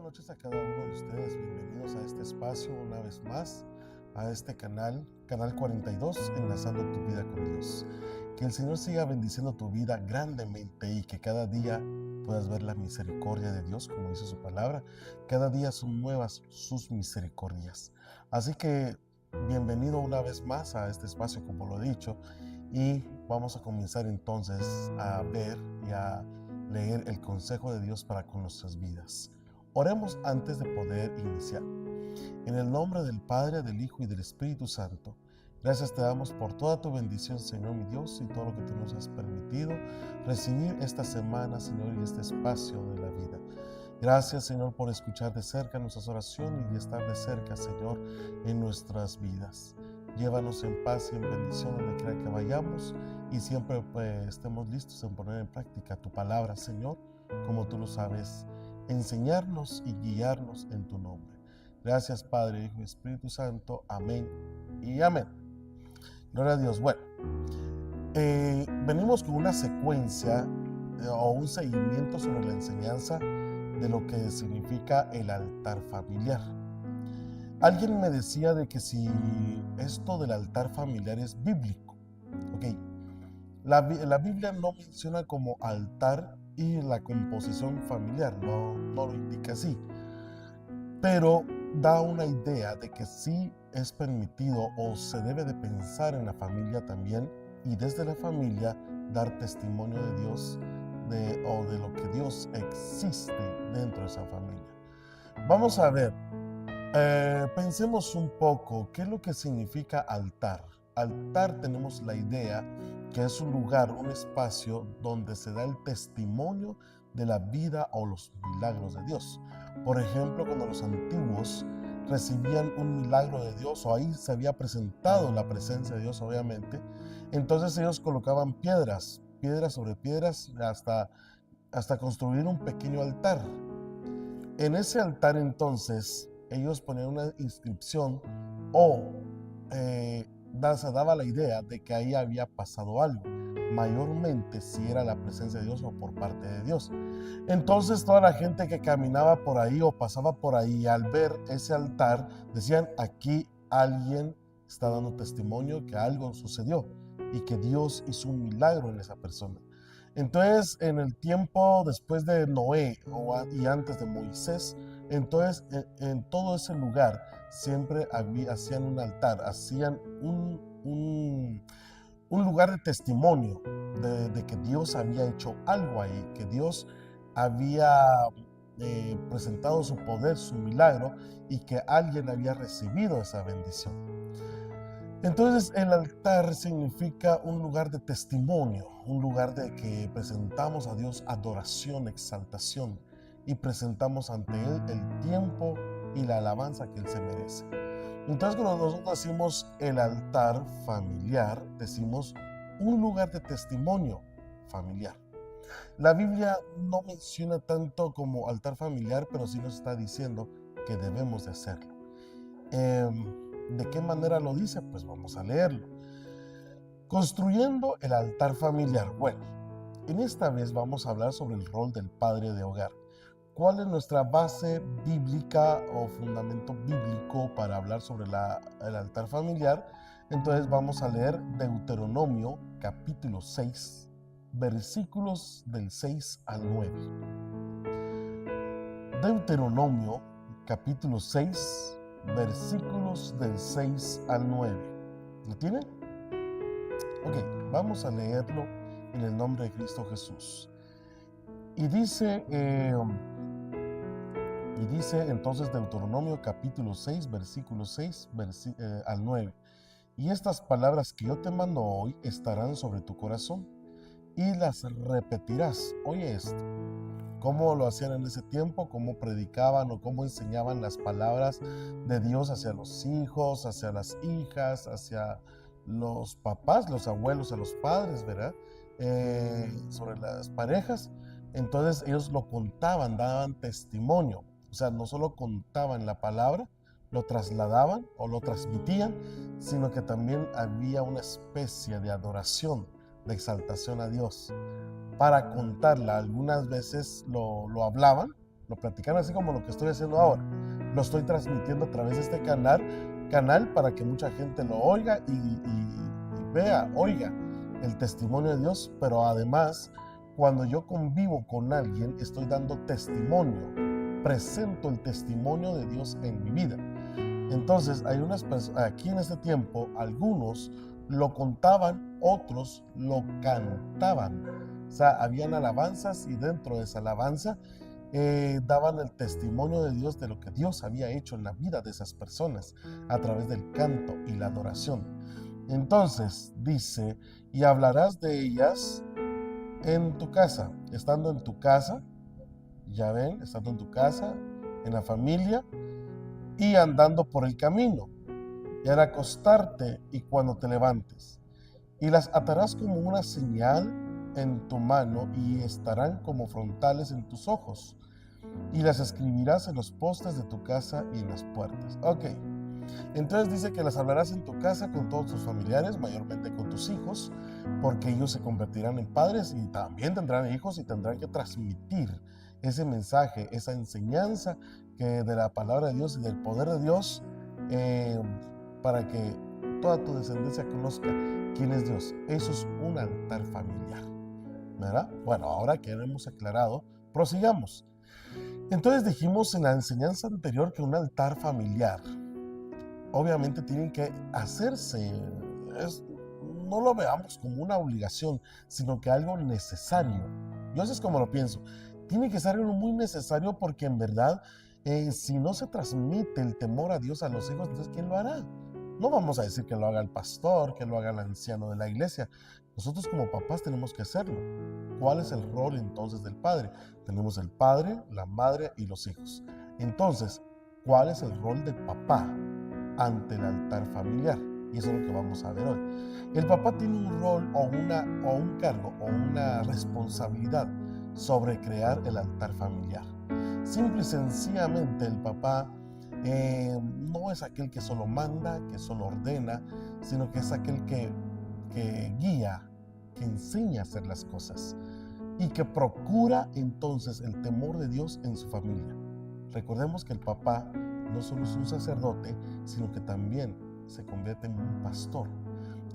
noches a cada uno de ustedes. Bienvenidos a este espacio una vez más, a este canal 42, Enlazando tu vida con Dios. Que el Señor siga bendiciendo tu vida grandemente y que cada día puedas ver la misericordia de Dios, como dice su palabra. Cada día son nuevas sus misericordias. Así que bienvenido una vez más a este espacio, como lo he dicho, y vamos a comenzar entonces a ver y a leer el consejo de Dios para con nuestras vidas. Oremos antes de poder iniciar. En el nombre del Padre, del Hijo y del Espíritu Santo, gracias te damos por toda tu bendición, Señor mi Dios, y todo lo que tú nos has permitido recibir esta semana, Señor, y este espacio de la vida. Gracias, Señor, por escuchar de cerca nuestras oraciones y estar de cerca, Señor, en nuestras vidas. Llévanos en paz y en bendición donde quiera que vayamos y siempre estemos listos en poner en práctica tu palabra, Señor, como tú lo sabes, enseñarnos y guiarnos en tu nombre. Gracias, Padre, Hijo y Espíritu Santo. Amén y amén. Gloria a Dios. Bueno, venimos con una secuencia o un seguimiento sobre la enseñanza de lo que significa el altar familiar. Alguien me decía de que si esto del altar familiar es bíblico. Ok, la Biblia no menciona como altar y la composición familiar, no lo indica así, pero da una idea de que sí es permitido o se debe de pensar en la familia también y desde la familia dar testimonio de Dios o de lo que Dios existe dentro de esa familia. Vamos a ver, pensemos un poco, ¿qué es lo que significa altar? Altar, tenemos la idea que es un lugar, un espacio donde se da el testimonio de la vida o los milagros de Dios. Por ejemplo, cuando los antiguos recibían un milagro de Dios o ahí se había presentado la presencia de Dios, obviamente, entonces ellos colocaban piedras sobre piedras hasta construir un pequeño altar. En ese altar entonces ellos ponían una inscripción o se daba la idea de que ahí había pasado algo, mayormente si era la presencia de Dios o por parte de Dios. Entonces toda la gente que caminaba por ahí o pasaba por ahí al ver ese altar decían, aquí alguien está dando testimonio que algo sucedió y que Dios hizo un milagro en esa persona. Entonces, en el tiempo después de Noé y antes de Moisés, entonces en todo ese lugar siempre hacían un altar, hacían un lugar de testimonio de que Dios había hecho algo ahí, que Dios había presentado su poder, su milagro, y que alguien había recibido esa bendición. Entonces el altar significa un lugar de testimonio, un lugar de que presentamos a Dios adoración, exaltación y presentamos ante Él el tiempo y la alabanza que Él se merece. Entonces cuando nosotros decimos el altar familiar, decimos un lugar de testimonio familiar. La Biblia no menciona tanto como altar familiar, pero sí nos está diciendo que debemos de hacerlo. ¿De qué manera lo dice? Pues vamos a leerlo. Construyendo el altar familiar. Bueno, en esta vez vamos a hablar sobre el rol del padre de hogar. ¿Cuál es nuestra base bíblica o fundamento bíblico para hablar sobre el altar familiar? Entonces vamos a leer Deuteronomio capítulo 6, versículos del 6 al 9. Deuteronomio capítulo 6, versículos del 6 al 9. ¿Lo tienen? Ok, vamos a leerlo en el nombre de Cristo Jesús. Y dice entonces Deuteronomio capítulo 6, versículo 6 al 9. Y estas palabras que yo te mando hoy estarán sobre tu corazón y las repetirás. Oye esto. Cómo lo hacían en ese tiempo, cómo predicaban o cómo enseñaban las palabras de Dios hacia los hijos, hacia las hijas, hacia los papás, los abuelos, a los padres, ¿verdad? Sobre las parejas. Entonces ellos lo contaban, daban testimonio. O sea, no solo contaban la palabra, lo trasladaban o lo transmitían, sino que también había una especie de adoración, de exaltación a Dios para contarla. Algunas veces lo hablaban lo platicaron así como lo que estoy haciendo ahora. Lo estoy transmitiendo a través de este canal para que mucha gente lo oiga y vea, oiga el testimonio de Dios, pero además, cuando yo convivo con alguien, estoy dando testimonio, presento el testimonio de Dios en mi vida. Entonces, hay unas personas, aquí en este tiempo, algunos lo contaban, otros lo cantaban. O sea, habían alabanzas y dentro de esa alabanza daban el testimonio de Dios de lo que Dios había hecho en la vida de esas personas a través del canto y la adoración. Entonces, dice, y hablarás de ellas en tu casa, estando en tu casa, ya ven, estando en tu casa, en la familia y andando por el camino, y al acostarte y cuando te levantes. Y las atarás como una señal en tu mano y estarán como frontales en tus ojos. Y las escribirás en los postes de tu casa y en las puertas. Ok, entonces dice que las hablarás en tu casa con todos tus familiares, mayormente con tus hijos, porque ellos se convertirán en padres y también tendrán hijos y tendrán que transmitir ese mensaje, esa enseñanza de la palabra de Dios y del poder de Dios eh, para que toda tu descendencia conozca quién es Dios. Eso es un altar familiar, ¿verdad? Bueno, ahora que hemos aclarado, prosigamos. Entonces dijimos en la enseñanza anterior que un altar familiar obviamente tienen que hacerse. No lo veamos como una obligación, sino que algo necesario. Yo así es como lo pienso. Tiene que ser algo muy necesario porque en verdad, si no se transmite el temor a Dios a los hijos, entonces ¿quién lo hará? No vamos a decir que lo haga el pastor, que lo haga el anciano de la iglesia. Nosotros como papás tenemos que hacerlo. ¿Cuál es el rol entonces del padre? Tenemos el padre, la madre y los hijos. Entonces, ¿cuál es el rol del papá ante el altar familiar? Y eso es lo que vamos a ver hoy. El papá tiene un rol o un cargo o una responsabilidad sobre crear el altar familiar. Simple y sencillamente el papá no es aquel que solo manda, que solo ordena, sino que es aquel que guía, que enseña a hacer las cosas y que procura entonces el temor de Dios en su familia. Recordemos que el papá no solo es un sacerdote, sino que también se convierte en un pastor.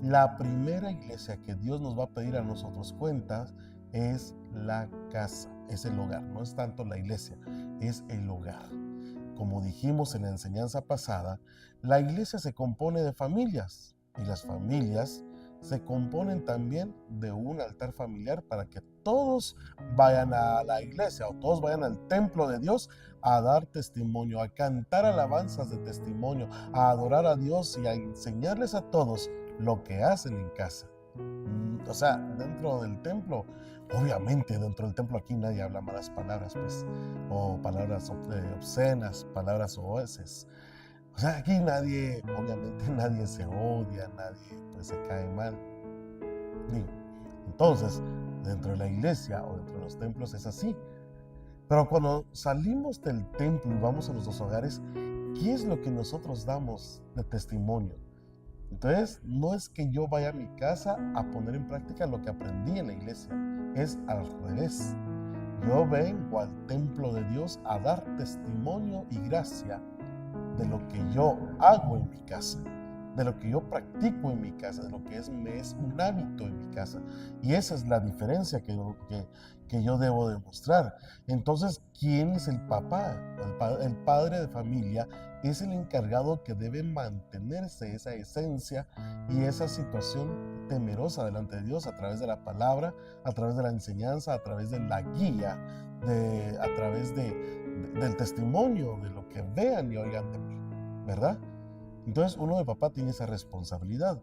La primera iglesia que Dios nos va a pedir a nosotros cuentas es la casa, es el hogar. No es tanto la iglesia, es el hogar. Como dijimos en la enseñanza pasada, la iglesia se compone de familias y las familias se componen también de un altar familiar para que todos vayan a la iglesia o todos vayan al templo de Dios a dar testimonio, a cantar alabanzas de testimonio, a adorar a Dios y a enseñarles a todos lo que hacen en casa. O sea, dentro del templo, obviamente dentro del templo aquí nadie habla malas palabras, pues, o palabras obscenas, palabras oeces. O sea, aquí nadie, obviamente nadie se odia, nadie pues se cae mal. Digo, entonces, dentro de la iglesia o dentro de los templos es así. Pero cuando salimos del templo y vamos a nuestros hogares, ¿qué es lo que nosotros damos de testimonio? Entonces, no es que yo vaya a mi casa a poner en práctica lo que aprendí en la iglesia, es al revés. Yo vengo al templo de Dios a dar testimonio y gracia de lo que yo hago en mi casa, de lo que yo practico en mi casa, de lo que me es un hábito en mi casa. Y esa es la diferencia que yo debo demostrar. Entonces, ¿quién es el papá? El padre de familia es el encargado que debe mantenerse esa esencia y esa situación temerosa delante de Dios a través de la palabra, a través de la enseñanza, a través de la guía, a través del testimonio, de lo que vean y oigan de mí, ¿verdad? Entonces uno de papá tiene esa responsabilidad.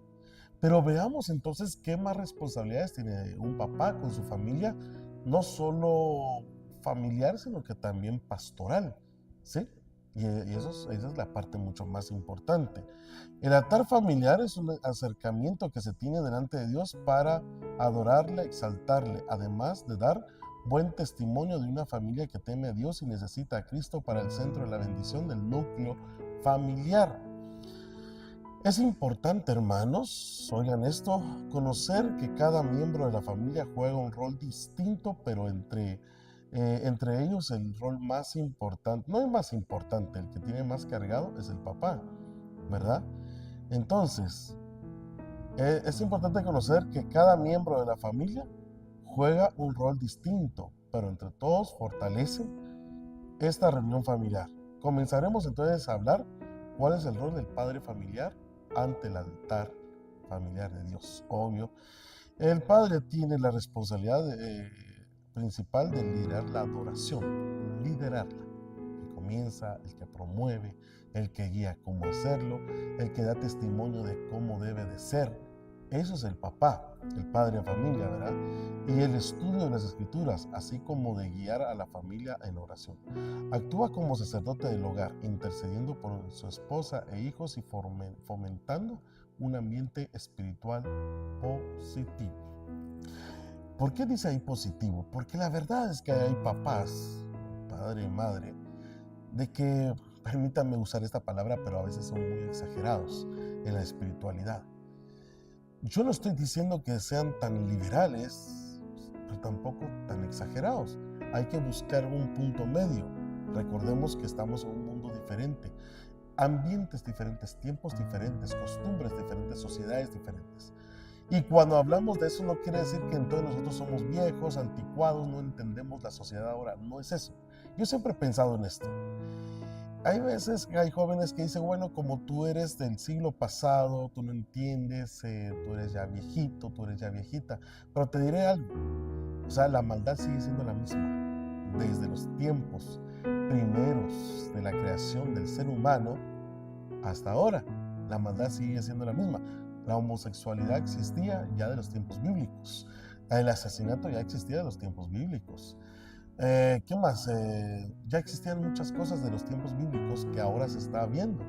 Pero veamos entonces qué más responsabilidades tiene un papá con su familia, no solo familiar, sino que también pastoral, ¿sí? Esa es la parte mucho más importante. El altar familiar es un acercamiento que se tiene delante de Dios para adorarle, exaltarle, además de dar buen testimonio de una familia que teme a Dios y necesita a Cristo para el centro de la bendición del núcleo familiar. Es importante, hermanos, oigan esto, conocer que cada miembro de la familia juega un rol distinto, pero entre Entre ellos el rol más importante, no el más importante, el que tiene más cargado es el papá, ¿verdad? Entonces, es importante conocer que cada miembro de la familia juega un rol distinto, pero entre todos fortalecen esta reunión familiar. Comenzaremos entonces a hablar cuál es el rol del padre familiar ante el altar familiar de Dios. Obvio, el padre tiene la responsabilidad principal de liderar la adoración, liderarla. El que comienza, el que promueve, el que guía cómo hacerlo, el que da testimonio de cómo debe de ser. Eso es el papá, el padre de familia, ¿verdad? Y el estudio de las escrituras, así como de guiar a la familia en oración. Actúa como sacerdote del hogar, intercediendo por su esposa e hijos y fomentando un ambiente espiritual positivo. ¿Por qué dice ahí positivo? Porque la verdad es que hay papás, padre y madre, de que, permítanme usar esta palabra, pero a veces son muy exagerados en la espiritualidad. Yo no estoy diciendo que sean tan liberales, pero tampoco tan exagerados. Hay que buscar un punto medio. Recordemos que estamos en un mundo diferente, ambientes diferentes, tiempos diferentes, costumbres diferentes, sociedades diferentes. Y cuando hablamos de eso no quiere decir que entonces nosotros somos viejos, anticuados, no entendemos la sociedad ahora. No es eso. Yo siempre he pensado en esto. Hay veces que hay jóvenes que dicen, bueno, como tú eres del siglo pasado, tú no entiendes, tú eres ya viejito, tú eres ya viejita. Pero te diré algo, o sea, la maldad sigue siendo la misma. Desde los tiempos primeros de la creación del ser humano hasta ahora, la maldad sigue siendo la misma. La homosexualidad existía ya de los tiempos bíblicos. El asesinato ya existía de los tiempos bíblicos. ¿Qué más? Ya existían muchas cosas de los tiempos bíblicos que ahora se está viendo.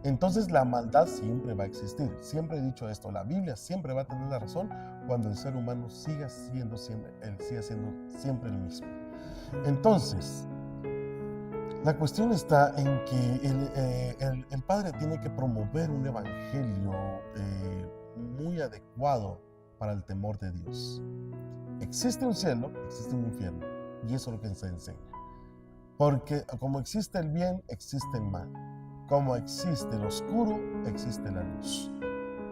Entonces la maldad siempre va a existir. Siempre he dicho esto, la Biblia siempre va a tener la razón cuando el ser humano siga siendo siempre el mismo. Entonces, la cuestión está en que el padre tiene que promover un evangelio muy adecuado para el temor de Dios. Existe un cielo, existe un infierno. Y eso es lo que se enseña. Porque como existe el bien, existe el mal. Como existe el oscuro, existe la luz.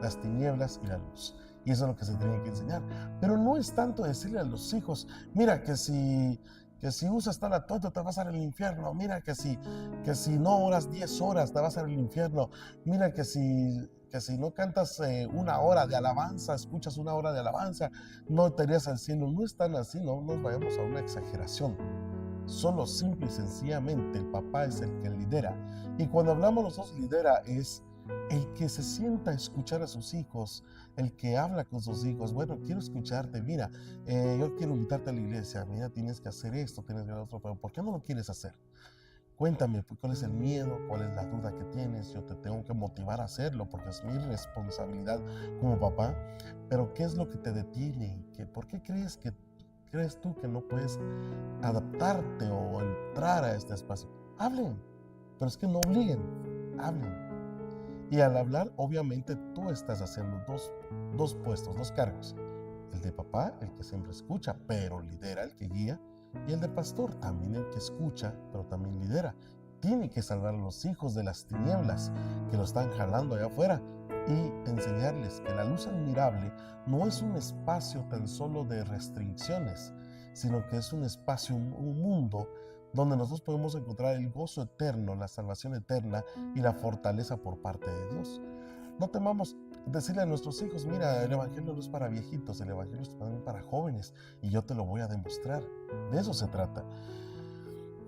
Las tinieblas y la luz. Y eso es lo que se tiene que enseñar. Pero no es tanto decirle a los hijos, mira que si usas tal atuendo te vas a ir al infierno. Mira que si no oras 10 horas te vas a ir al infierno. Mira que si no cantas una hora de alabanza, escuchas una hora de alabanza, no te irías al cielo. No es tan así, no nos vayamos a una exageración. Solo simple y sencillamente el papá es el que lidera. Y cuando hablamos nosotros lidera es el que se sienta a escuchar a sus hijos, el que habla con sus hijos. Bueno, quiero escucharte, mira, yo quiero invitarte a la iglesia, mira, tienes que hacer esto, tienes que hacer otro, pero ¿por qué no lo quieres hacer? Cuéntame, ¿cuál es el miedo? ¿Cuál es la duda que tienes? Yo te tengo que motivar a hacerlo porque es mi responsabilidad como papá. Pero ¿qué es lo que te detiene? ¿Por qué crees tú que no puedes adaptarte o entrar a este espacio? Hablen, pero es que no obliguen, hablen. Y al hablar, obviamente tú estás haciendo dos puestos, dos cargos. El de papá, el que siempre escucha, pero lidera, el que guía. Y el de pastor, también el que escucha, pero también lidera. Tiene que salvar a los hijos de las tinieblas que lo están jalando allá afuera y enseñarles que la luz admirable no es un espacio tan solo de restricciones, sino que es un espacio, un mundo donde nosotros podemos encontrar el gozo eterno, la salvación eterna y la fortaleza por parte de Dios. No temamos decirle a nuestros hijos, mira, el evangelio no es para viejitos, el evangelio es también para jóvenes y yo te lo voy a demostrar. De eso se trata.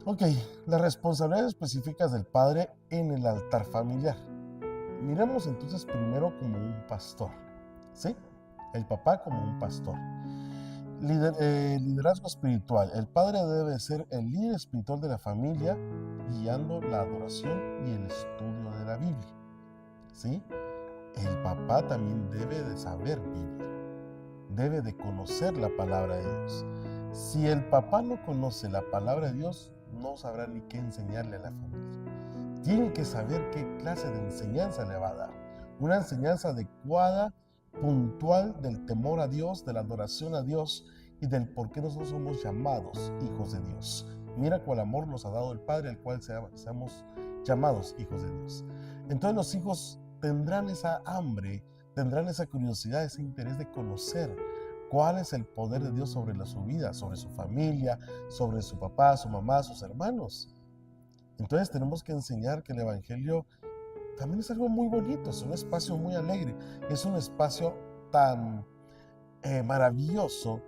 Ok, las responsabilidades específicas del padre en el altar familiar. Miremos entonces primero como un pastor, ¿sí? El papá como un pastor. Liderazgo espiritual. El padre debe ser el líder espiritual de la familia, guiando la adoración y el estudio de la Biblia, ¿sí? El papá también debe de saber Biblia, debe de conocer la palabra de Dios. Si el papá no conoce la palabra de Dios, no sabrá ni qué enseñarle a la familia. Tiene que saber qué clase de enseñanza le va a dar. Una enseñanza adecuada, puntual, del temor a Dios, de la adoración a Dios y del por qué nosotros somos llamados hijos de Dios. Mira cuál amor nos ha dado el Padre, al cual seamos llamados hijos de Dios. Entonces los hijos tendrán esa hambre, tendrán esa curiosidad, ese interés de conocer cuál es el poder de Dios sobre su vida, sobre su familia, sobre su papá, su mamá, sus hermanos. Entonces tenemos que enseñar que el Evangelio también es algo muy bonito, es un espacio muy alegre, es un espacio tan maravilloso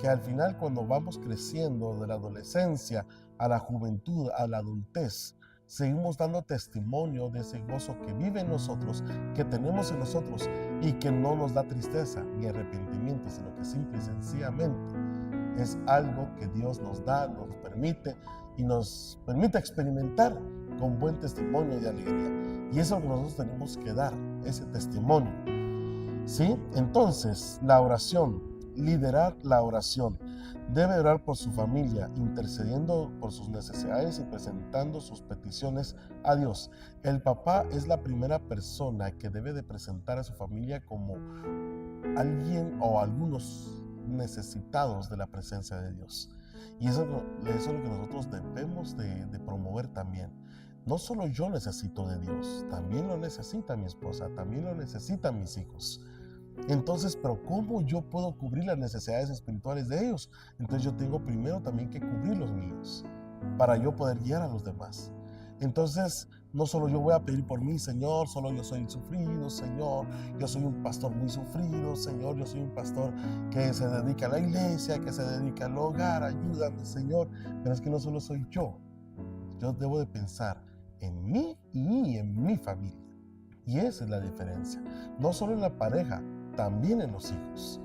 que al final, cuando vamos creciendo de la adolescencia a la juventud, a la adultez, seguimos dando testimonio de ese gozo que vive en nosotros, que tenemos en nosotros y que no nos da tristeza ni arrepentimiento, sino que simple y sencillamente es algo que Dios nos da, nos permite y nos permite experimentar con buen testimonio y alegría. Y eso es lo que nosotros tenemos que dar, ese testimonio. ¿Sí? Entonces, la oración, liderar la oración. Debe orar por su familia, intercediendo por sus necesidades y presentando sus peticiones a Dios. El papá es la primera persona que debe de presentar a su familia como alguien o algunos necesitados de la presencia de Dios. Y eso es lo que nosotros debemos de promover también. No solo yo necesito de Dios, también lo necesita mi esposa, también lo necesitan mis hijos. Entonces, pero ¿cómo yo puedo cubrir las necesidades espirituales de ellos? Entonces yo tengo primero también que cubrir los míos, para yo poder guiar a los demás. Entonces, no solo yo voy a pedir por mí, Señor, solo yo soy el sufrido, Señor, yo soy un pastor muy sufrido, Señor, yo soy un pastor que se dedica a la iglesia, que se dedica al hogar, ayúdame, Señor. Pero es que no solo soy yo debo de pensar en mí y en mi familia. Y esa es la diferencia, no solo en la pareja, también en los hijos.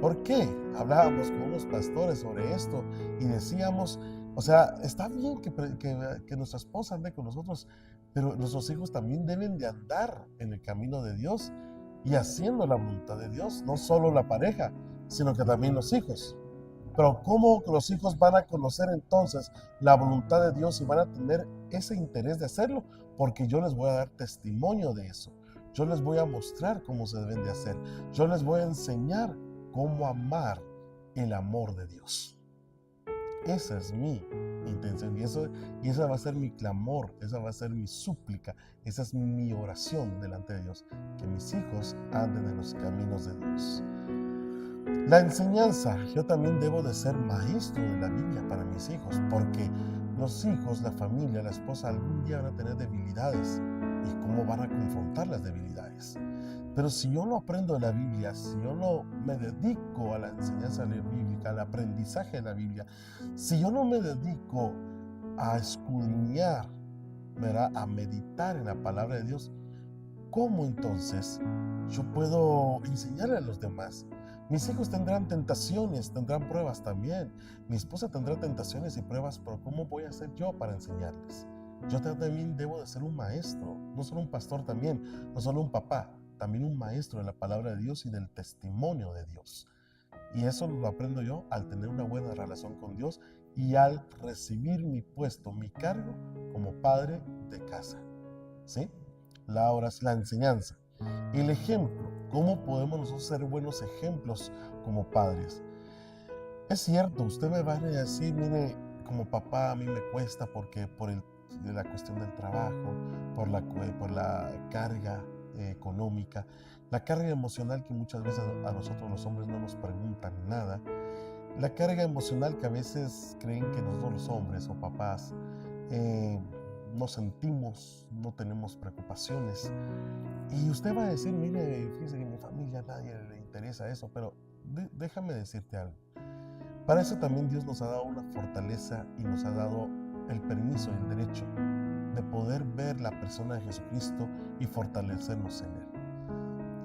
¿Por qué? Hablábamos con unos pastores sobre esto y decíamos, o sea, está bien que nuestra esposa ande con nosotros, pero nuestros hijos también deben de andar en el camino de Dios y haciendo la voluntad de Dios, no solo la pareja, sino que también los hijos. Pero ¿cómo los hijos van a conocer entonces la voluntad de Dios y van a tener ese interés de hacerlo? Porque yo les voy a dar testimonio de eso. Yo les voy a mostrar cómo se deben de hacer. Yo les voy a enseñar cómo amar el amor de Dios. Esa es mi intención y esa va a ser mi clamor, esa va a ser mi súplica, esa es mi oración delante de Dios, que mis hijos anden en los caminos de Dios. La enseñanza, yo también debo de ser maestro de la Biblia para mis hijos, porque los hijos, la familia, la esposa algún día van a tener debilidades y cómo van a confrontar las debilidades. Pero si yo no aprendo de la Biblia, si yo no me dedico a la enseñanza bíblica, al aprendizaje de la Biblia, si yo no me dedico a escudriñar, ¿verdad?, a meditar en la palabra de Dios, ¿cómo entonces yo puedo enseñarle a los demás? Mis hijos tendrán tentaciones, tendrán pruebas también. Mi esposa tendrá tentaciones y pruebas, pero ¿cómo voy a hacer yo para enseñarles? Yo también debo de ser un maestro, no solo un pastor también, no solo un papá, también un maestro de la palabra de Dios y del testimonio de Dios. Y eso lo aprendo yo al tener una buena relación con Dios y al recibir mi puesto, mi cargo como padre de casa. ¿Sí? La enseñanza. El ejemplo. ¿Cómo podemos nosotros ser buenos ejemplos como padres? Es cierto, usted me va a decir, mire, como papá a mí me cuesta porque por la cuestión del trabajo, por la carga económica, la carga emocional que muchas veces a nosotros los hombres no nos preguntan nada, la carga emocional que a veces creen que nosotros los hombres o papás no sentimos, no tenemos preocupaciones. Y usted va a decir, mire, fíjese que en mi familia a nadie le interesa eso, pero déjame decirte algo. Para eso también Dios nos ha dado una fortaleza y nos ha dado el permiso y el derecho de poder ver la persona de Jesucristo y fortalecernos en Él.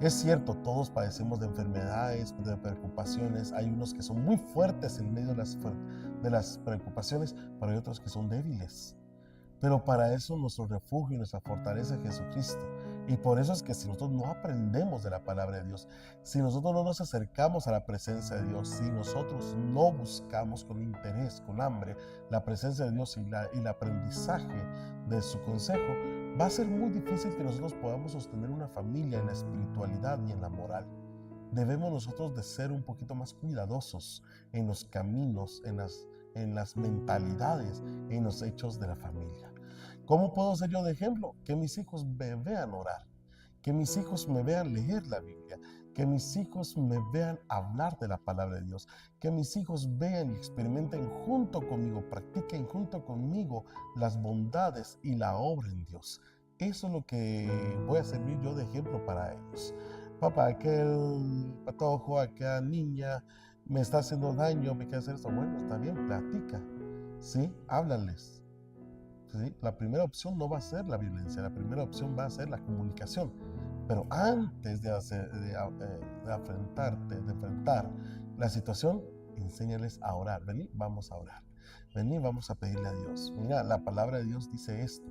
Es cierto, todos padecemos de enfermedades, de preocupaciones. Hay unos que son muy fuertes en medio de las preocupaciones, pero hay otros que son débiles. Pero para eso nuestro refugio y nuestra fortaleza es Jesucristo. Y por eso es que si nosotros no aprendemos de la palabra de Dios, si nosotros no nos acercamos a la presencia de Dios, si nosotros no buscamos con interés, con hambre, la presencia de Dios y el aprendizaje de su consejo, va a ser muy difícil que nosotros podamos sostener una familia en la espiritualidad y en la moral. debemos nosotros de ser un poquito más cuidadosos en los caminos, en las mentalidades, en los hechos de la familia. ¿Cómo puedo ser yo de ejemplo? Que mis hijos me vean orar, que mis hijos me vean leer la Biblia, que mis hijos me vean hablar de la palabra de Dios, que mis hijos vean y experimenten junto conmigo, practiquen junto conmigo las bondades y la obra en Dios. Eso es lo que voy a servir yo de ejemplo para ellos. Papá, aquel patojo, aquella niña me está haciendo daño, me quiere hacer esto. Bueno, está bien, platica, ¿sí? Háblales. ¿Sí? La primera opción no va a ser la violencia, la primera opción va a ser la comunicación. Pero antes de enfrentar la situación, enséñales a orar. Vení, vamos a orar. Vení, vamos a pedirle a Dios. Mira, la palabra de Dios dice esto.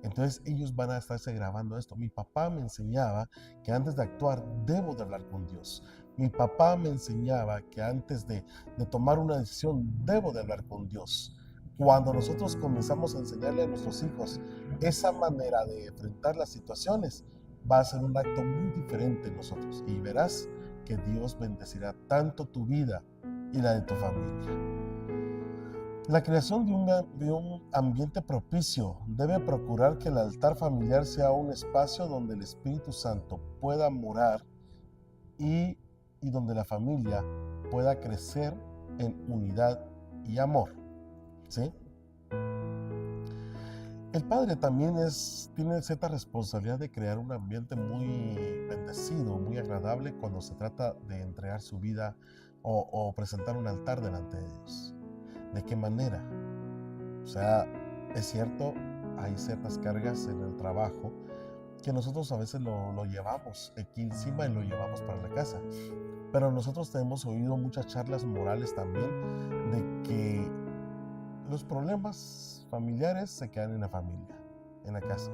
Entonces ellos van a estarse grabando esto. Mi papá me enseñaba que antes de actuar debo de hablar con Dios. Mi papá me enseñaba que antes de tomar una decisión debo de hablar con Dios. Cuando nosotros comenzamos a enseñarle a nuestros hijos esa manera de enfrentar las situaciones, va a ser un acto muy diferente en nosotros. Y verás que Dios bendecirá tanto tu vida y la de tu familia. La creación de un ambiente propicio debe procurar que el altar familiar sea un espacio donde el Espíritu Santo pueda morar y donde la familia pueda crecer en unidad y amor. ¿Sí? El padre también tiene cierta responsabilidad de crear un ambiente muy bendecido, muy agradable cuando se trata de entregar su vida o presentar un altar delante de Dios. ¿De qué manera? O sea, es cierto, hay ciertas cargas en el trabajo que nosotros a veces lo llevamos aquí encima y lo llevamos para la casa. Pero nosotros hemos oído muchas charlas morales también de que los problemas familiares se quedan en la familia, en la casa,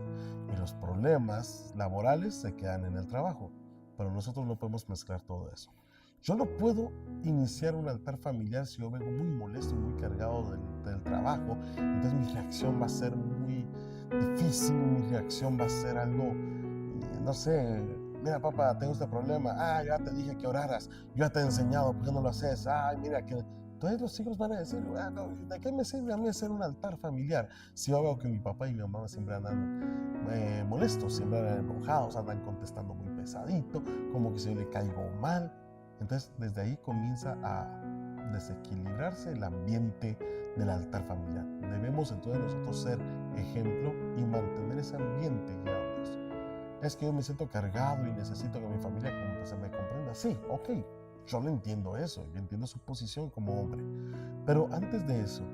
y los problemas laborales se quedan en el trabajo, pero nosotros no podemos mezclar todo eso. Yo no puedo iniciar un altar familiar si yo vengo muy molesto y muy cargado del trabajo, entonces mi reacción va a ser muy difícil, mi reacción va a ser algo, no sé, mira papá, tengo este problema, ya te dije que oraras, yo ya te he enseñado, ¿por qué no lo haces? Mira que... Entonces los hijos van a decir, ¿de qué me sirve a mí hacer un altar familiar? Si yo veo que mi papá y mi mamá siempre andan molestos, siempre andan enojados, andan contestando muy pesadito, como que se le caigo mal. Entonces desde ahí comienza a desequilibrarse el ambiente del altar familiar. Debemos entonces nosotros ser ejemplo y mantener ese ambiente guiado a Dios. Es que yo me siento cargado y necesito que mi familia se me comprenda. Sí, ok. Yo le entiendo eso, yo entiendo su posición como hombre. Pero antes de eso,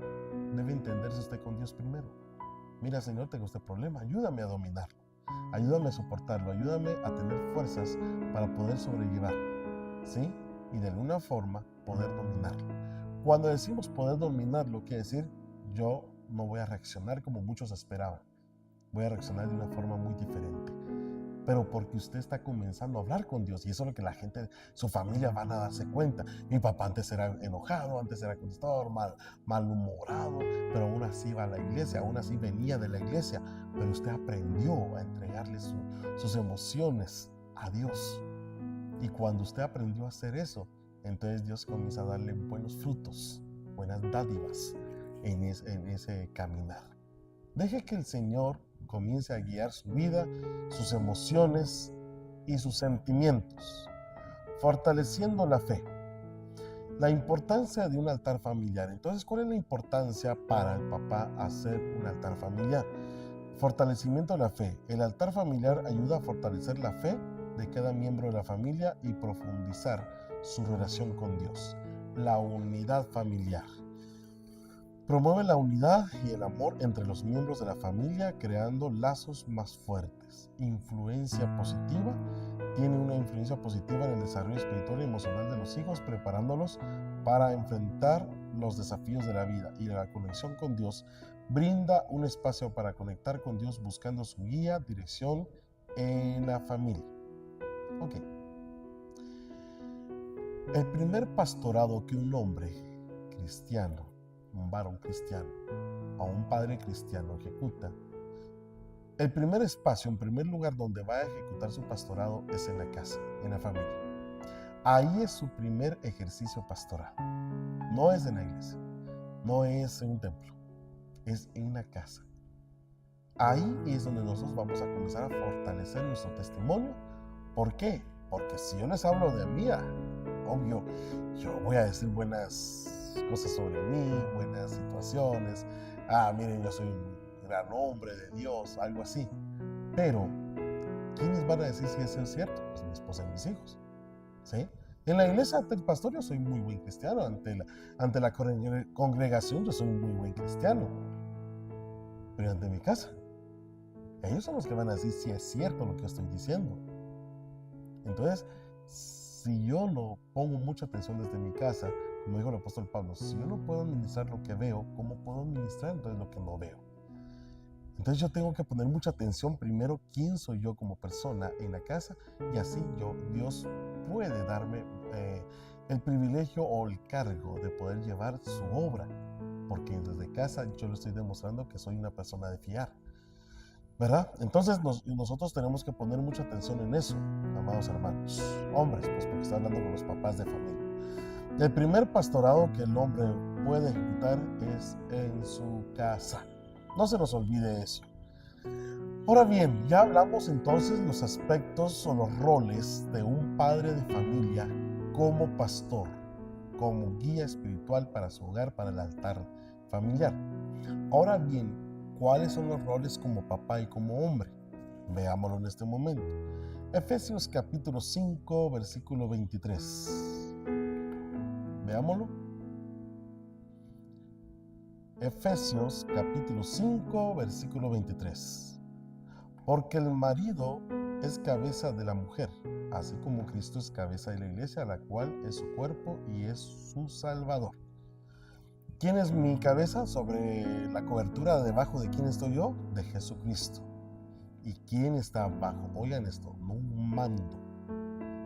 debe entenderse usted con Dios primero. Mira, Señor, tengo este problema, ayúdame a dominarlo, ayúdame a soportarlo, ayúdame a tener fuerzas para poder sobrellevar, ¿sí? Y de alguna forma poder dominarlo. Cuando decimos poder dominarlo, quiere decir, yo no voy a reaccionar como muchos esperaban, voy a reaccionar de una forma muy diferente. Pero porque usted está comenzando a hablar con Dios, y eso es lo que la gente, su familia van a darse cuenta. Mi papá antes era enojado, antes era contestador, malhumorado, pero aún así iba a la iglesia, aún así venía de la iglesia, pero usted aprendió a entregarle sus emociones a Dios. Y cuando usted aprendió a hacer eso, entonces Dios comienza a darle buenos frutos, buenas dádivas en ese caminar. Deje que el Señor comience a guiar su vida, sus emociones y sus sentimientos, fortaleciendo la fe. La importancia de un altar familiar. Entonces, ¿cuál es la importancia para el papá hacer un altar familiar? Fortalecimiento de la fe. El altar familiar ayuda a fortalecer la fe de cada miembro de la familia y profundizar su relación con Dios. La unidad familiar. Promueve la unidad y el amor entre los miembros de la familia, creando lazos más fuertes. Influencia positiva. Tiene una influencia positiva en el desarrollo espiritual y emocional de los hijos, preparándolos para enfrentar los desafíos de la vida. Y la conexión con Dios brinda un espacio para conectar con Dios buscando su guía, dirección en la familia. Ok. El primer pastorado que un hombre cristiano, un varón cristiano o un padre cristiano ejecuta, el primer espacio, en primer lugar donde va a ejecutar su pastorado es en la casa, en la familia. Ahí es su primer ejercicio pastoral. No es en la iglesia, no es en un templo, es en una casa. Ahí es donde nosotros vamos a comenzar a fortalecer nuestro testimonio. ¿Por qué? Porque si yo les hablo de mí, obvio, yo voy a decir buenas cosas sobre mí, buenas situaciones. Miren, yo soy un gran hombre de Dios, algo así. Pero, ¿quiénes van a decir si eso es cierto? Pues mi esposa y mis hijos. ¿Sí? En la iglesia, ante el pastor, yo soy muy buen cristiano. Ante la congregación, yo soy muy buen cristiano. Pero ante mi casa, ellos son los que van a decir si es cierto lo que estoy diciendo. Entonces, si yo no pongo mucha atención desde mi casa, como dijo el apóstol Pablo, si yo no puedo ministrar lo que veo, ¿cómo puedo ministrar entonces lo que no veo? Entonces yo tengo que poner mucha atención primero quién soy yo como persona en la casa, y así Dios puede darme el privilegio o el cargo de poder llevar su obra, porque desde casa yo le estoy demostrando que soy una persona de fiar, ¿verdad? Entonces nosotros tenemos que poner mucha atención en eso, amados hermanos. Hombres, pues porque estoy hablando con los papás de familia. El primer pastorado que el hombre puede ejecutar es en su casa. No se nos olvide eso. Ahora bien, ya hablamos entonces los aspectos o los roles de un padre de familia como pastor, como guía espiritual para su hogar, para el altar familiar. Ahora bien, ¿cuáles son los roles como papá y como hombre? Veámoslo en este momento. Efesios capítulo 5, versículo 23. Veámoslo. Efesios capítulo 5, versículo 23. Porque el marido es cabeza de la mujer, así como Cristo es cabeza de la iglesia, la cual es su cuerpo y es su Salvador. ¿Quién es mi cabeza? Sobre la cobertura debajo de quién estoy yo, de Jesucristo. ¿Y quién está bajo? Oigan esto, no un mando.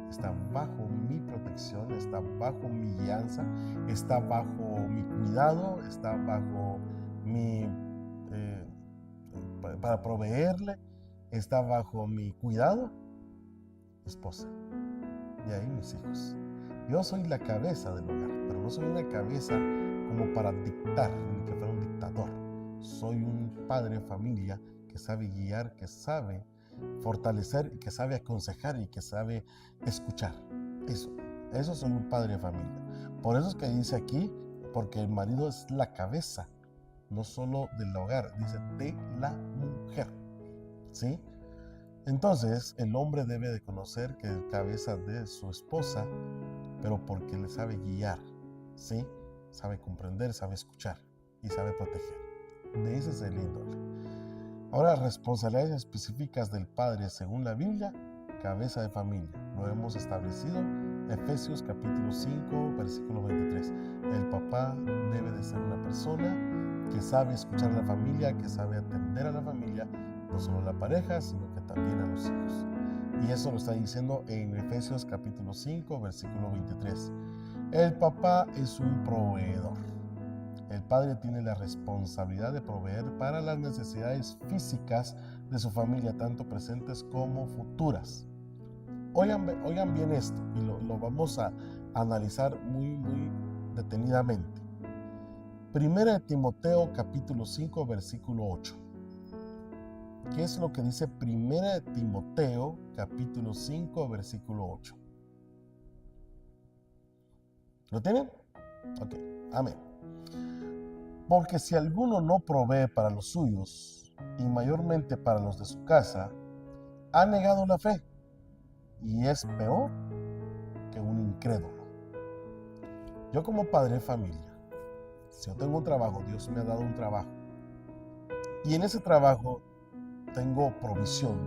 Está bajo mi protección, está bajo mi guianza, está bajo mi cuidado, está bajo mi... para proveerle, está bajo mi cuidado, esposa. Y ahí mis hijos. Yo soy la cabeza del hogar, pero no soy una cabeza como para dictar, ni que fuera un dictador. Soy un padre de familia que sabe guiar, que sabe fortalecer, y que sabe aconsejar y que sabe escuchar. Eso soy un padre de familia. Por eso es que dice aquí, porque el marido es la cabeza, no solo del hogar, dice de la mujer. ¿Sí? Entonces, el hombre debe de conocer que es cabeza de su esposa, pero porque le sabe guiar, ¿sí? Sabe comprender, sabe escuchar y sabe proteger. De ese es el índole. Ahora, responsabilidades específicas del padre según la Biblia, cabeza de familia. Lo hemos establecido, Efesios capítulo 5, versículo 23. El papá debe de ser una persona que sabe escuchar a la familia, que sabe atender a la familia, no solo a la pareja, sino que también a los hijos. Y eso lo está diciendo en Efesios capítulo 5, versículo 23. El papá es un proveedor. El padre tiene la responsabilidad de proveer para las necesidades físicas de su familia, tanto presentes como futuras. Oigan bien esto, y lo vamos a analizar muy detenidamente. Primera de Timoteo capítulo 5, versículo 8. ¿Qué es lo que dice Primera de Timoteo capítulo 5, versículo 8? ¿Lo tienen? Ok, amén. Porque si alguno no provee para los suyos, y mayormente para los de su casa, ha negado la fe, y es peor que un incrédulo. Yo como padre de familia, si yo tengo un trabajo, Dios me ha dado un trabajo, y en ese trabajo tengo provisión,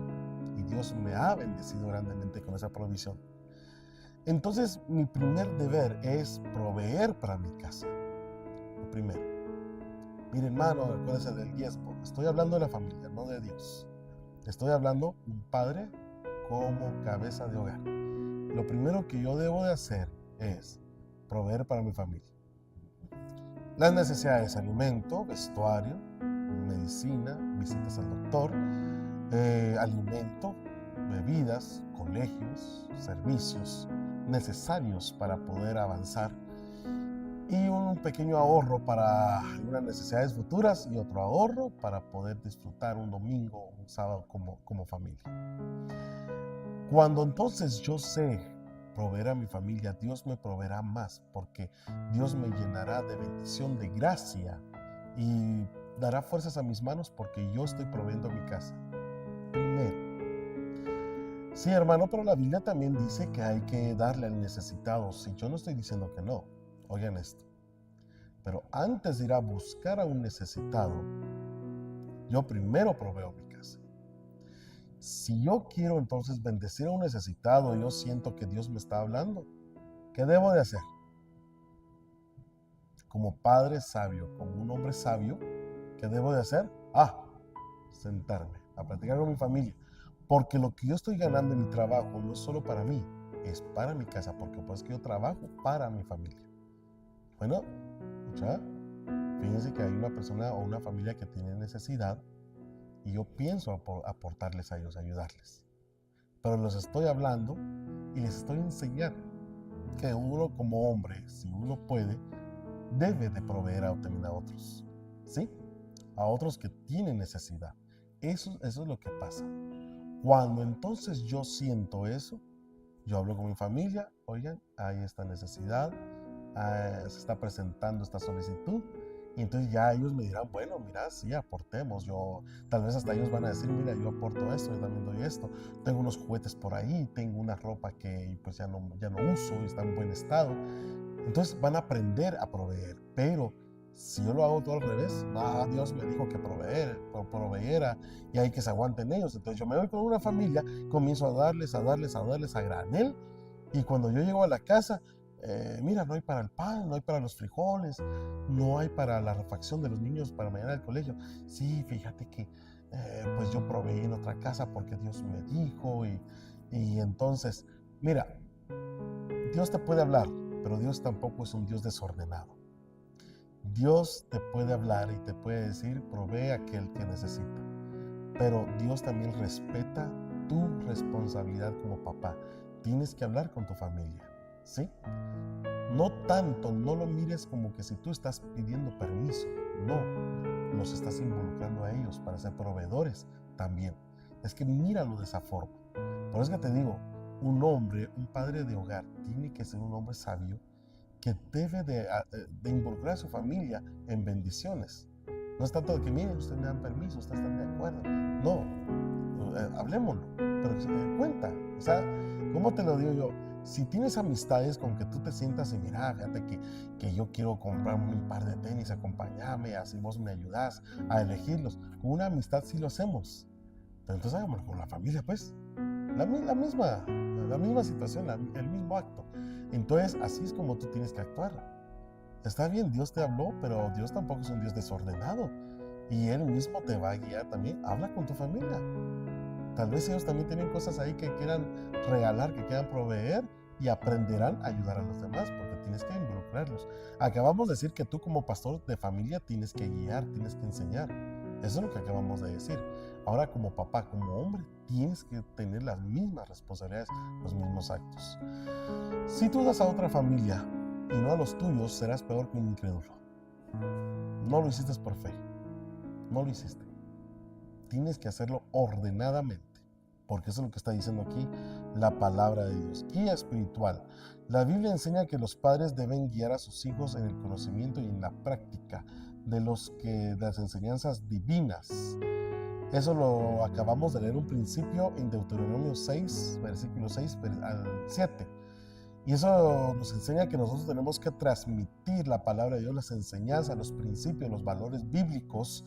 y Dios me ha bendecido grandemente con esa provisión. Entonces, mi primer deber es proveer para mi casa. Lo primero. Mire, hermano, acuérdese del diezmo. Estoy hablando de la familia, no de Dios. Estoy hablando de un padre como cabeza de hogar. Lo primero que yo debo de hacer es proveer para mi familia. Las necesidades: alimento, vestuario, medicina, visitas al doctor, alimento, bebidas, colegios, servicios, necesarios para poder avanzar y un pequeño ahorro para algunas necesidades futuras y otro ahorro para poder disfrutar un domingo o un sábado como familia. Cuando entonces yo sé proveer a mi familia, Dios me proveerá más, porque Dios me llenará de bendición, de gracia, y dará fuerzas a mis manos porque yo estoy proveyendo a mi casa. Primero. Sí, hermano, pero la Biblia también dice que hay que darle al necesitado. Sí, yo no estoy diciendo que no. Oigan esto. Pero antes de ir a buscar a un necesitado, yo primero proveo mi casa. Si yo quiero entonces bendecir a un necesitado, yo siento que Dios me está hablando, ¿qué debo de hacer? Como padre sabio, como un hombre sabio, ¿qué debo de hacer? Sentarme a platicar con mi familia. Porque lo que yo estoy ganando en mi trabajo no es solo para mí, es para mi casa, porque pues que yo trabajo para mi familia. Bueno, ¿ya? Fíjense que hay una persona o una familia que tiene necesidad y yo pienso aportarles a ellos, ayudarles. Pero los estoy hablando y les estoy enseñando que uno como hombre, si uno puede, debe de proveer también a otros, ¿sí? A otros que tienen necesidad. Eso es lo que pasa. Cuando entonces yo siento eso, yo hablo con mi familia, oigan, hay esta necesidad, se está presentando esta solicitud, y entonces ya ellos me dirán, bueno, mira, sí, aportemos, tal vez hasta ellos van a decir, mira, yo aporto esto, yo también doy esto, tengo unos juguetes por ahí, tengo una ropa que pues ya no uso y está en buen estado, entonces van a aprender a proveer, pero si yo lo hago todo al revés, Dios me dijo que proveyera y hay que se aguanten ellos. Entonces yo me voy con una familia, comienzo a darles a granel, y cuando yo llego a la casa, mira, no hay para el pan, no hay para los frijoles, no hay para la refacción de los niños para mañana al colegio. Sí, fíjate que pues yo proveí en otra casa porque Dios me dijo, y entonces, mira, Dios te puede hablar, pero Dios tampoco es un Dios desordenado. Dios te puede hablar y te puede decir, provee a aquel que necesita. Pero Dios también respeta tu responsabilidad como papá. Tienes que hablar con tu familia, ¿sí? No tanto, no lo mires como que si tú estás pidiendo permiso. No, los estás involucrando a ellos para ser proveedores también. Es que míralo de esa forma. Por eso que te digo, un hombre, un padre de hogar, tiene que ser un hombre sabio que debe de involucrar a su familia en bendiciones. No es tanto de que, miren, ustedes me dan permiso, ustedes están de acuerdo. No, hablemoslo, pero cuenta. O sea, ¿cómo te lo digo yo? Si tienes amistades con que tú te sientas y mira, fíjate que yo quiero comprar un par de tenis, acompáñame, así vos me ayudás a elegirlos. Con una amistad sí lo hacemos. Pero entonces hagámoslo con la familia, pues. La misma situación, el mismo acto. Entonces, así es como tú tienes que actuar. Está bien, Dios te habló, pero Dios tampoco es un Dios desordenado. Y Él mismo te va a guiar también. Habla con tu familia. Tal vez ellos también tienen cosas ahí que quieran regalar, que quieran proveer, y aprenderán a ayudar a los demás, porque tienes que involucrarlos. Acabamos de decir que tú como pastor de familia tienes que guiar, tienes que enseñar. Eso es lo que acabamos de decir. Ahora como papá, como hombre, tienes que tener las mismas responsabilidades, los mismos actos. Si tú das a otra familia y no a los tuyos, serás peor que un incrédulo. No lo hiciste por fe, no lo hiciste. Tienes que hacerlo ordenadamente, porque eso es lo que está diciendo aquí la palabra de Dios. Guía espiritual. La Biblia enseña que los padres deben guiar a sus hijos en el conocimiento y en la práctica de las enseñanzas divinas. Eso lo acabamos de leer un principio en Deuteronomio 6, versículo 6 al 7. Y eso nos enseña que nosotros tenemos que transmitir la palabra de Dios, las enseñanzas, los principios, los valores bíblicos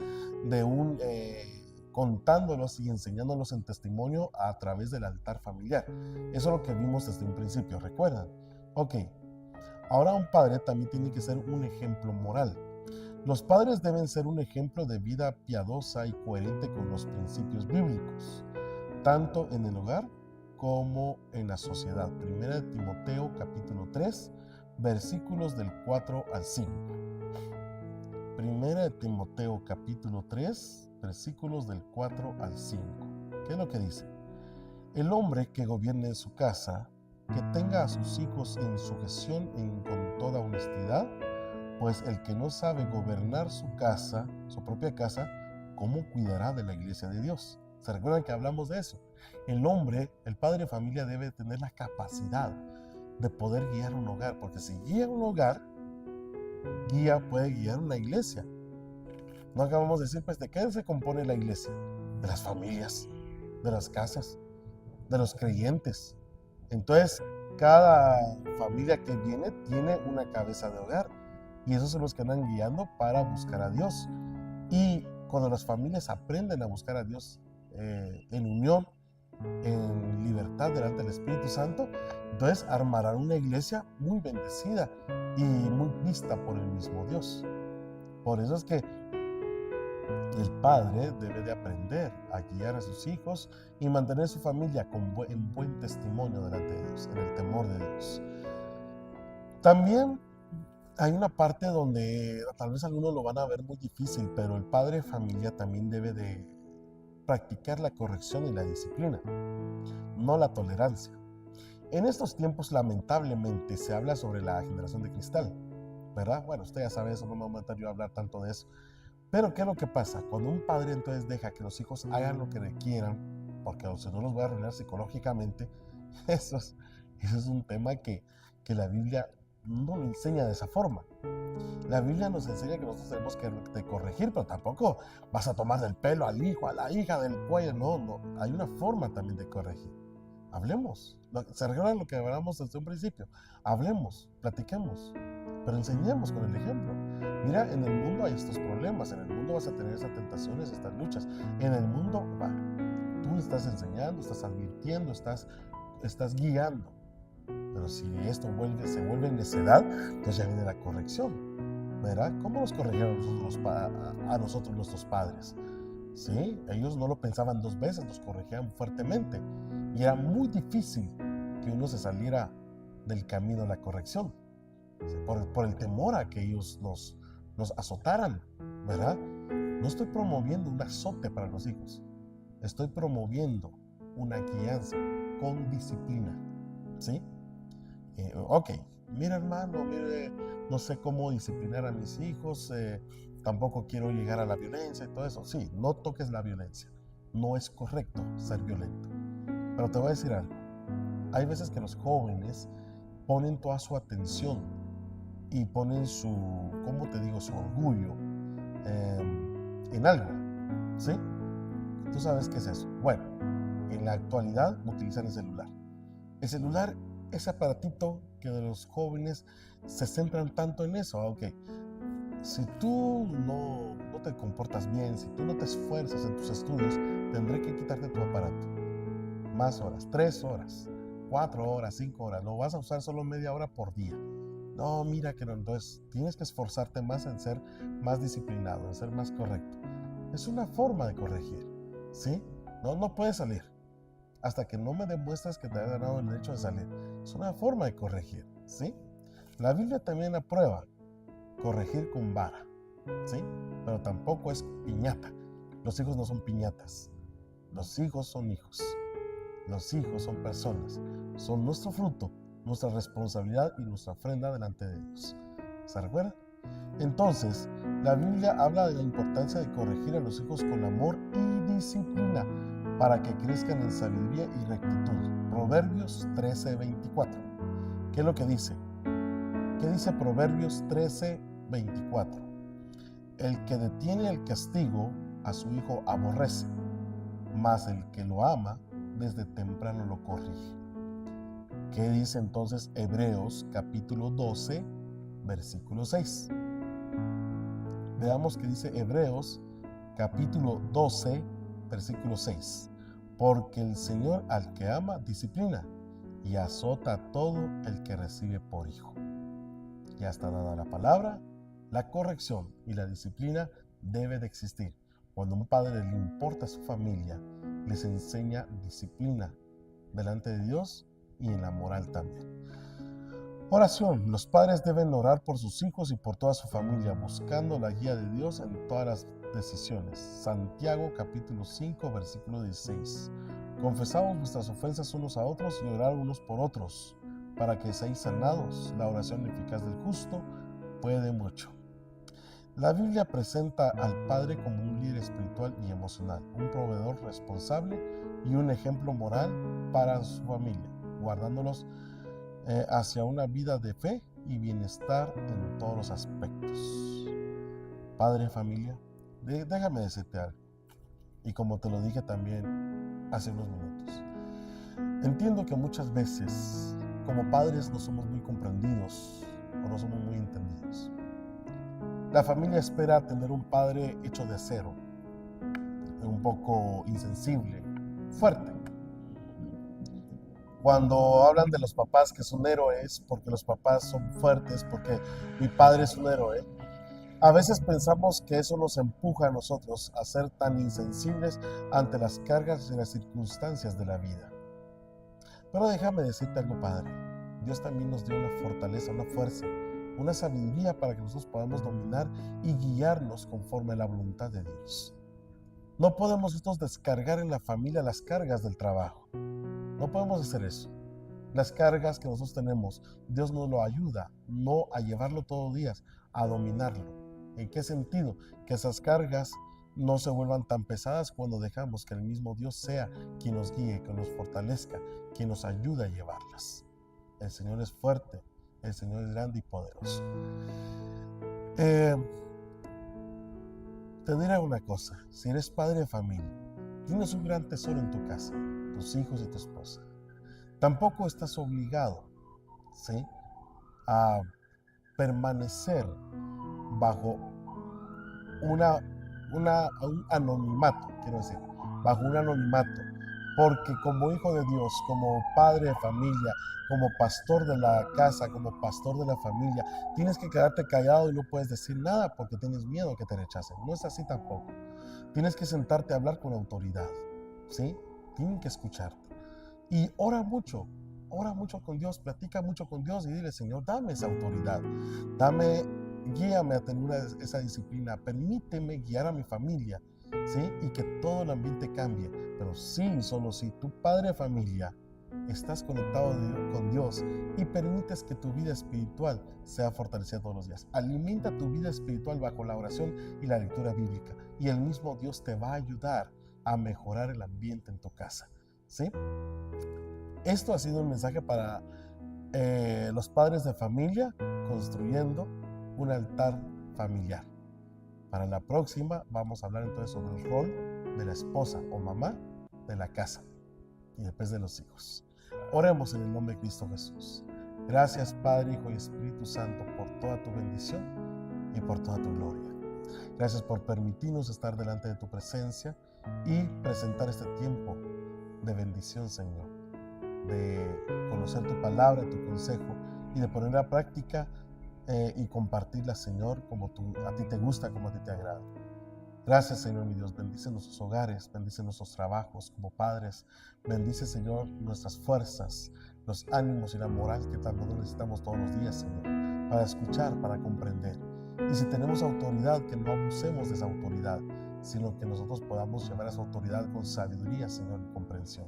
contándolos y enseñándolos en testimonio a través del altar familiar. Eso es lo que vimos desde un principio, ¿recuerdan? Ok, ahora un padre también tiene que ser un ejemplo moral. Los padres deben ser un ejemplo de vida piadosa y coherente con los principios bíblicos, tanto en el hogar como en la sociedad. Primera de Timoteo capítulo 3, versículos del 4 al 5. Primera de Timoteo capítulo 3, versículos del 4 al 5. ¿Qué es lo que dice? El hombre que gobierne su casa que tenga a sus hijos en sujeción con toda honestidad, pues el que no sabe gobernar su casa, su propia casa, ¿cómo cuidará de la iglesia de Dios? ¿Se recuerdan que hablamos de eso? El hombre, el padre de familia, debe tener la capacidad de poder guiar un hogar, porque si guía un hogar, puede guiar una iglesia. No acabamos de decir, pues, ¿de qué se compone la iglesia? De las familias, de las casas, de los creyentes. Entonces, cada familia que viene tiene una cabeza de hogar y esos son los que andan guiando para buscar a Dios. Y cuando las familias aprenden a buscar a Dios en unión, en libertad delante del Espíritu Santo, entonces armarán una iglesia muy bendecida y muy vista por el mismo Dios. Por eso es que el padre debe de aprender a guiar a sus hijos y mantener su familia en buen testimonio delante de Dios, en el temor de Dios. También hay una parte donde tal vez algunos lo van a ver muy difícil, pero el padre de familia también debe de practicar la corrección y la disciplina, no la tolerancia. En estos tiempos, lamentablemente, se habla sobre la generación de cristal, ¿verdad? Bueno, usted ya sabe eso, no me voy a meter yo a hablar tanto de eso. Pero, ¿qué es lo que pasa? Cuando un padre entonces deja que los hijos hagan lo que quieran, porque si no los voy a arruinar psicológicamente, eso es un tema que la Biblia no lo enseña de esa forma. La Biblia nos enseña que nosotros tenemos que corregir, pero tampoco vas a tomar del pelo al hijo, a la hija del cuello. No, hay una forma también de corregir. Hablemos. ¿Se recuerdan lo que hablamos desde un principio? Hablemos, platiquemos, pero enseñemos con el ejemplo. Mira, en el mundo hay estos problemas, en el mundo vas a tener esas tentaciones, estas luchas. En el mundo, tú estás enseñando, estás advirtiendo, estás guiando. Pero si esto se vuelve necedad, pues ya viene la corrección, ¿verdad? ¿Cómo nos corrigieron a nosotros nuestros padres? ¿Sí? Ellos no lo pensaban dos veces, nos corregían fuertemente. Y era muy difícil que uno se saliera del camino de la corrección, por el temor a que ellos nos azotaran, ¿verdad? No estoy promoviendo un azote para los hijos, estoy promoviendo una guianza con disciplina, ¿sí? Ok, mira hermano, mire, no sé cómo disciplinar a mis hijos, tampoco quiero llegar a la violencia y todo eso. Sí, no toques la violencia, no es correcto ser violento. Pero te voy a decir algo, hay veces que los jóvenes ponen toda su atención y ponen su orgullo en algo, ¿sí? ¿Tú sabes qué es eso? Bueno, en la actualidad utilizan el celular. El celular, ese aparatito que de los jóvenes se centran tanto en eso. Ok, si tú no te comportas bien, si tú no te esfuerzas en tus estudios, tendré que quitarte tu aparato. Más horas, 3 horas, 4 horas, 5 horas. Lo vas a usar solo media hora por día. No, mira que no. Entonces tienes que esforzarte más en ser más disciplinado, en ser más correcto. Es una forma de corregir, ¿sí? No puedes salir hasta que no me demuestres que te has ganado el derecho de salir. Es una forma de corregir, ¿sí? La Biblia también aprueba corregir con vara, ¿sí? Pero tampoco es piñata. Los hijos no son piñatas. Los hijos son hijos. Los hijos son personas. Son nuestro fruto, nuestra responsabilidad y nuestra ofrenda delante de Dios. ¿Se recuerda? Entonces, la Biblia habla de la importancia de corregir a los hijos con amor y disciplina para que crezcan en sabiduría y rectitud. Proverbios 13:24. ¿Qué es lo que dice? ¿Qué dice Proverbios 13:24? El que detiene el castigo a su hijo aborrece, mas el que lo ama desde temprano lo corrige. ¿Qué dice entonces Hebreos capítulo 12, versículo 6? Veamos qué dice Hebreos capítulo 12, versículo 6. Porque el Señor al que ama disciplina y azota a todo el que recibe por hijo. Ya está dada la palabra, la corrección y la disciplina debe de existir. Cuando un padre le importa a su familia, les enseña disciplina delante de Dios y en la moral también. Oración. Los padres deben orar por sus hijos y por toda su familia, buscando la guía de Dios en todas las decisiones. Santiago capítulo 5, versículo 16. Confesamos nuestras ofensas unos a otros y orar unos por otros para que seáis sanados. La oración eficaz del justo puede mucho. La Biblia presenta al padre como un líder espiritual y emocional, un proveedor responsable y un ejemplo moral para su familia, guardándolos hacia una vida de fe y bienestar en todos los aspectos. Padre, familia, déjame decirte algo, y como te lo dije también hace unos minutos. Entiendo que muchas veces como padres no somos muy comprendidos o no somos muy entendidos. La familia espera tener un padre hecho de acero, un poco insensible, fuerte. Cuando hablan de los papás que son héroes, porque los papás son fuertes, porque mi padre es un héroe, a veces pensamos que eso nos empuja a nosotros a ser tan insensibles ante las cargas y las circunstancias de la vida. Pero déjame decirte algo, Padre. Dios también nos dio una fortaleza, una fuerza, una sabiduría para que nosotros podamos dominar y guiarnos conforme a la voluntad de Dios. No podemos nosotros descargar en la familia las cargas del trabajo. No podemos hacer eso. Las cargas que nosotros tenemos, Dios nos lo ayuda, no a llevarlo todos los días, a dominarlo. ¿En qué sentido? Que esas cargas no se vuelvan tan pesadas cuando dejamos que el mismo Dios sea quien nos guíe, que nos fortalezca, quien nos ayude a llevarlas. El Señor es fuerte, el Señor es grande y poderoso. Te diré una cosa, si eres padre de familia, tienes un gran tesoro en tu casa, tus hijos y tu esposa. Tampoco estás obligado, ¿sí?, a permanecer bajo un anonimato, quiero decir, bajo un anonimato, porque como hijo de Dios, como padre de familia, como pastor de la casa, como pastor de la familia, tienes que quedarte callado y no puedes decir nada porque tienes miedo que te rechacen. No es así tampoco. Tienes que sentarte a hablar con autoridad, ¿sí? Tienen que escucharte. Y ora mucho con Dios, platica mucho con Dios y dile: Señor, dame esa autoridad, guíame a tener esa disciplina, permíteme guiar a mi familia, ¿sí? Y que todo el ambiente cambie. Pero sí, solo si tu padre de familia estás conectado con Dios y permites que tu vida espiritual sea fortalecida todos los días. Alimenta tu vida espiritual bajo la oración y la lectura bíblica, y el mismo Dios te va a ayudar a mejorar el ambiente en tu casa, ¿sí? Esto ha sido un mensaje para los padres de familia construyendo un altar familiar. Para la próxima vamos a hablar entonces sobre el rol de la esposa o mamá de la casa y después de los hijos. Oremos en el nombre de Cristo Jesús. Gracias, Padre, Hijo y Espíritu Santo, por toda tu bendición y por toda tu gloria. Gracias por permitirnos estar delante de tu presencia y presentar este tiempo de bendición, Señor, de conocer tu palabra, tu consejo y de ponerla a práctica y compartirla, Señor, como a ti te gusta, como a ti te agrada. Gracias, Señor mi Dios. Bendice nuestros hogares, bendice nuestros trabajos como padres. Bendice, Señor, nuestras fuerzas, los ánimos y la moral que tanto necesitamos todos los días, Señor, para escuchar, para comprender. Y si tenemos autoridad, que no abusemos de esa autoridad, sino que nosotros podamos llevar esa autoridad con sabiduría, Señor, y comprensión,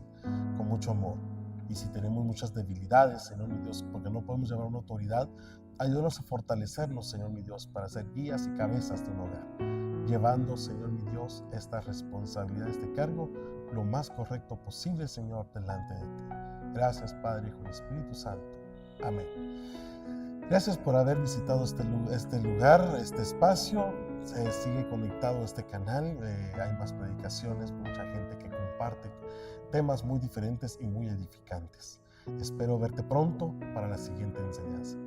con mucho amor. Y si tenemos muchas debilidades, Señor mi Dios, porque no podemos llevar una autoridad, ayúdanos a fortalecernos, Señor mi Dios, para ser guías y cabezas de un hogar, llevando, Señor mi Dios, esta responsabilidad, este cargo, lo más correcto posible, Señor, delante de ti. Gracias, Padre, Hijo y Espíritu Santo. Amén. Gracias por haber visitado este lugar, este espacio. Sigue conectado a este canal. Hay más predicaciones, mucha gente que comparte temas muy diferentes y muy edificantes. Espero verte pronto para la siguiente enseñanza.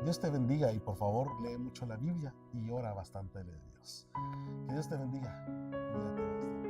Dios te bendiga y por favor lee mucho la Biblia y ora bastante de Dios. Que Dios te bendiga. Cuídate bastante.